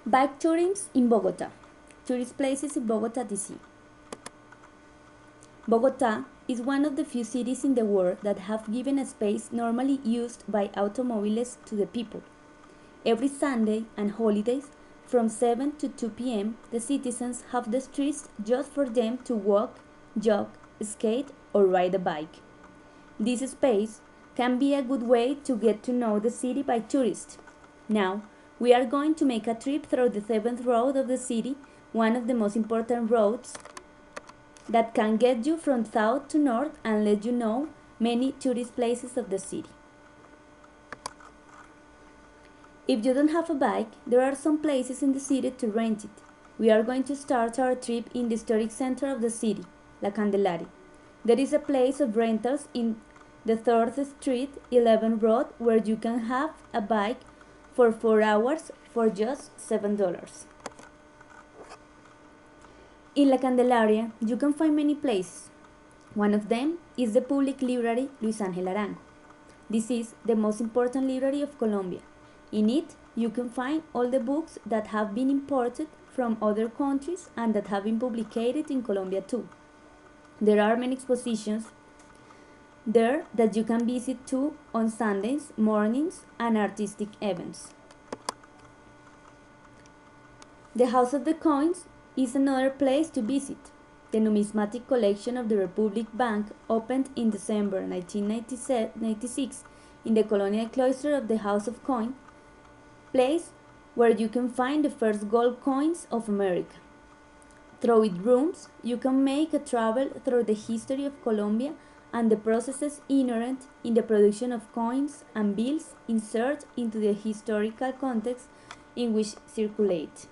Bike tourism in Bogota. Tourist places in Bogota DC. Bogota is one of the few cities in the world that have given a space normally used by automobilists to the people. Every Sunday and holidays, from 7 to 2 p.m., the citizens have the streets just for them to walk, jog, skate, or ride a bike. This space can be a good way to get to know the city by tourists. Now, we are going to make a trip through the 7th road of the city, one of the most important roads that can get you from south to north and let you know many tourist places of the city. If you don't have a bike, there are some places in the city to rent it. We are going to start our trip in the historic center of the city, La Candelaria. There is a place of rentals in the 3rd Street, 11th Road, where you can have a bike for 4 hours for just $7. In La Candelaria, you can find many places. One of them is the public library Luis Ángel Arango. This is the most important library of Colombia. In it, you can find all the books that have been imported from other countries and that have been published in Colombia too. There are many expositions there that you can visit too on Sundays, mornings, and artistic events. The House of the Coins is another place to visit. The numismatic collection of the Republic Bank opened in December 1996 in the colonial cloister of the House of Coin, place where you can find the first gold coins of America. Through its rooms, you can make a travel through the history of Colombia and the processes inherent in the production of coins and bills inserted into the historical context in which circulate.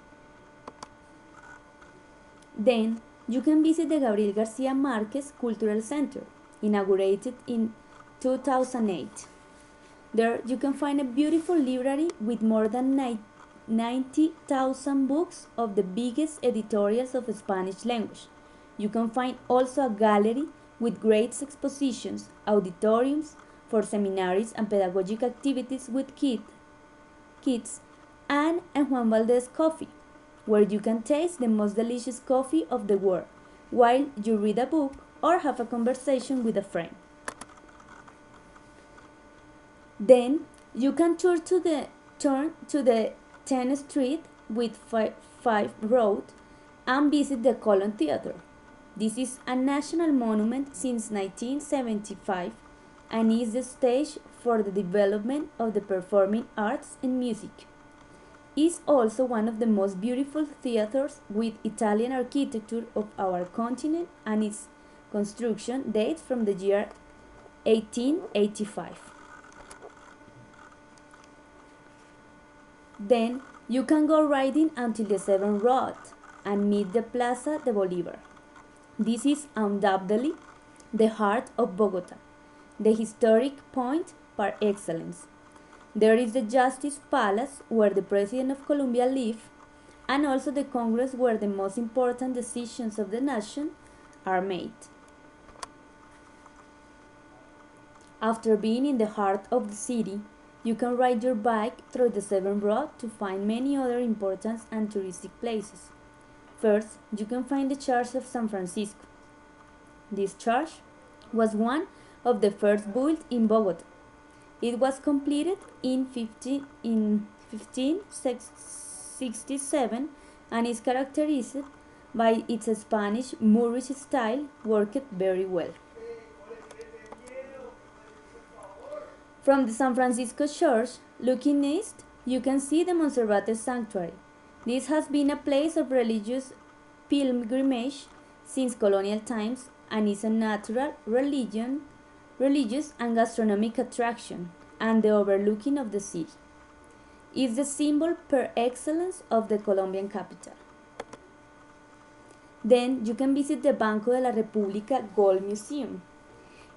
Then, you can visit the Gabriel Garcia Marquez Cultural Center, inaugurated in 2008. There, you can find a beautiful library with more than 90,000 books of the biggest editorials of Spanish language. You can find also a gallery with great expositions, auditoriums for seminaries and pedagogic activities with kids, and a Juan Valdez coffee, where you can taste the most delicious coffee of the world while you read a book or have a conversation with a friend. Then you can turn to the 10th Street with 5 Road and visit the Colón Theater. This is a national monument since 1975 and is the stage for the development of the performing arts and music. It is also one of the most beautiful theaters with Italian architecture of our continent, and its construction dates from the year 1885. Then you can go riding until the 7th Road and meet the Plaza de Bolívar. This is undoubtedly the heart of Bogota, the historic point par excellence. There is the Justice Palace, where the President of Colombia lives, and also the Congress, where the most important decisions of the nation are made. After being in the heart of the city, you can ride your bike through the 7th Road to find many other important and touristic places. First, you can find the Church of San Francisco. This church was one of the first built in Bogota. It was completed in 1567 and is characterized by its Spanish Moorish style worked very well. From the San Francisco Church, looking east, you can see the Monserrate Sanctuary. This has been a place of religious pilgrimage since colonial times and is a natural religious and gastronomic attraction and the overlooking of the city. It is the symbol per excellence of the Colombian capital. Then you can visit the Banco de la República Gold Museum.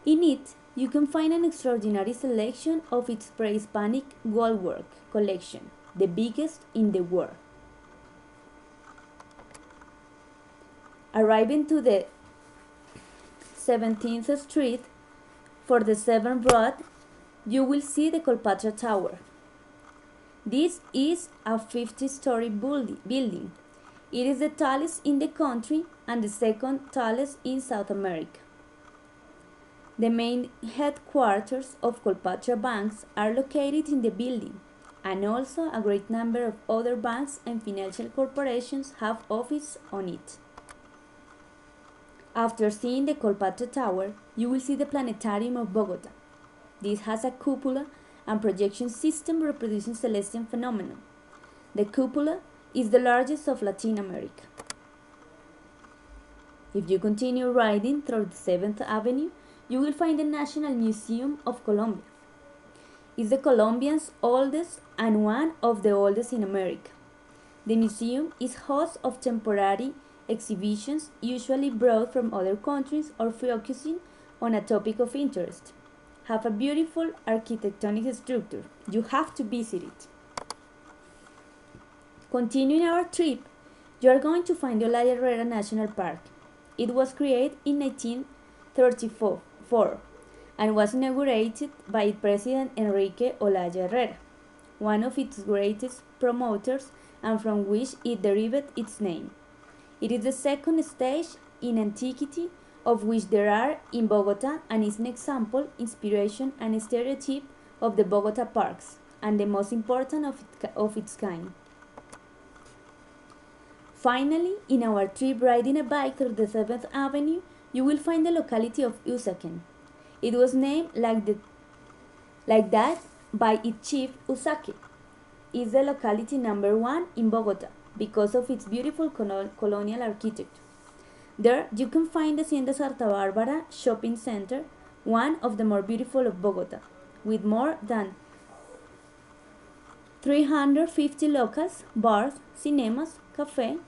In it, you can find an extraordinary selection of its pre-Hispanic gold work collection, the biggest in the world. Arriving to the 17th Street for the 7th Road, you will see the Colpatria Tower. This is a 50-story building. It is the tallest in the country and the second tallest in South America. The main headquarters of Colpatria banks are located in the building, and also a great number of other banks and financial corporations have offices on it. After seeing the Colpatria Tower, you will see the Planetarium of Bogota. This has a cupola and projection system reproducing celestial phenomena. The cupola is the largest of Latin America. If you continue riding through the 7th Avenue, you will find the National Museum of Colombia. It's the Colombian's oldest and one of the oldest in America. The museum is host of temporary exhibitions usually brought from other countries or focusing on a topic of interest. Have a beautiful architectonic structure. You have to visit it. Continuing our trip, you are going to find the Olaya Herrera National Park. It was created in 1934 and was inaugurated by President Enrique Olaya Herrera, one of its greatest promoters and from which it derived its name. It is the second stage in antiquity of which there are in Bogota and is an example, inspiration and stereotype of the Bogota parks and the most important of its kind. Finally, in our trip riding a bike through the 7th Avenue, you will find the locality of Usaquén. It was named like that by its chief Usaque. It's the locality number 1 in Bogota because of its beautiful colonial architecture. There you can find the Hacienda Santa Barbara shopping center, one of the more beautiful of Bogota, with more than 350 locals, bars, cinemas, café,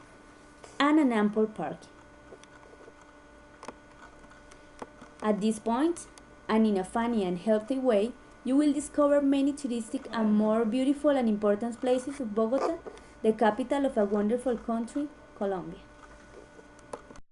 and an ample parking. At this point, and in a funny and healthy way, you will discover many touristic and more beautiful and important places of Bogota, the capital of a wonderful country, Colombia.